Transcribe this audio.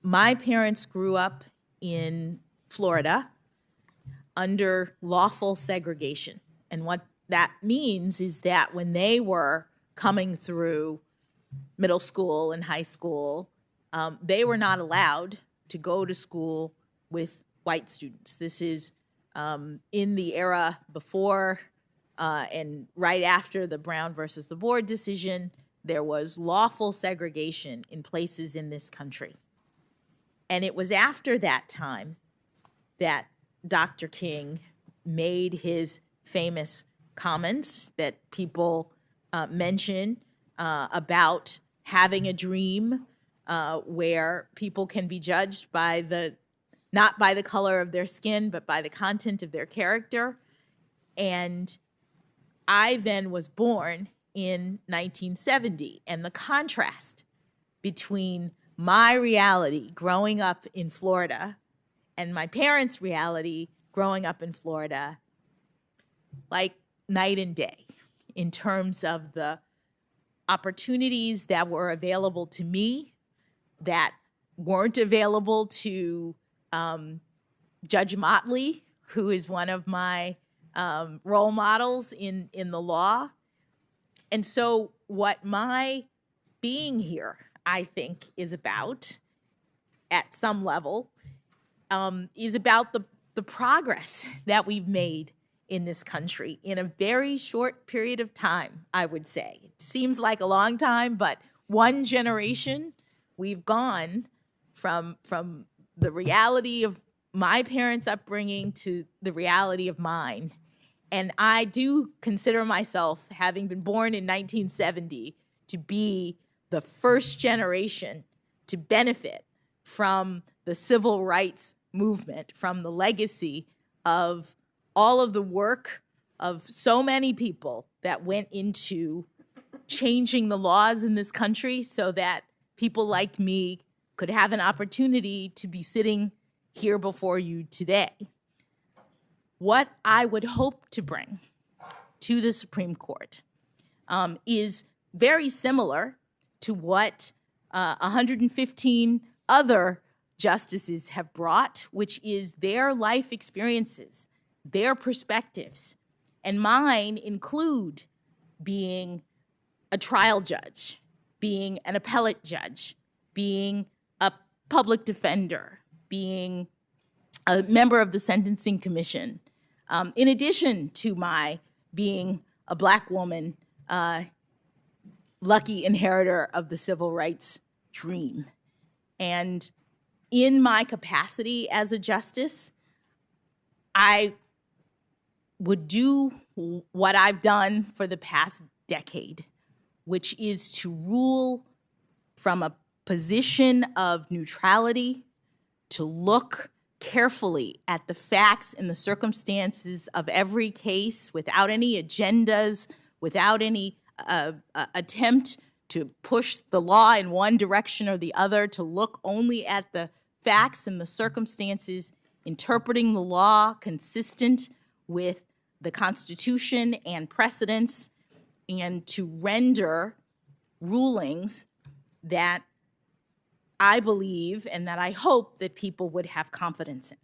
My parents grew up in Florida under lawful segregation. And what that means is that when they were coming through middle school and high school, they were not allowed to go to school with white students. This is in the era before and right after the Brown versus the Board decision. There was lawful segregation in places in this country. And it was after that time that Dr. King made his famous comments that people mention about having a dream where people can be judged by not by the color of their skin, but by the content of their character. And I then was born in 1970, and the contrast between my reality growing up in Florida and my parents' reality growing up in Florida, like night and day in terms of the opportunities that were available to me that weren't available to Judge Motley, who is one of my role models in the law. And so what my being here, I think, is about at some level is about the progress that we've made in this country in a very short period of time, I would say. It seems like a long time, but one generation, we've gone from the reality of my parents' upbringing to the reality of mine. And I do consider myself, having been born in 1970, to be the first generation to benefit from the civil rights movement, from the legacy of all of the work of so many people that went into changing the laws in this country so that people like me could have an opportunity to be sitting here before you today. What I would hope to bring to the Supreme Court is very similar to what 115 other justices have brought, which is their life experiences, their perspectives. And mine include being a trial judge, being an appellate judge, being a public defender, being a member of the Sentencing Commission, in addition to my being a Black woman, lucky inheritor of the civil rights dream. And in my capacity as a justice, I would do what I've done for the past decade, which is to rule from a position of neutrality, to look carefully at the facts and the circumstances of every case without any agendas, without any attempt to push the law in one direction or the other, to look only at the facts and the circumstances, interpreting the law consistent with the Constitution and precedents, and to render rulings that I believe and that I hope that people would have confidence in.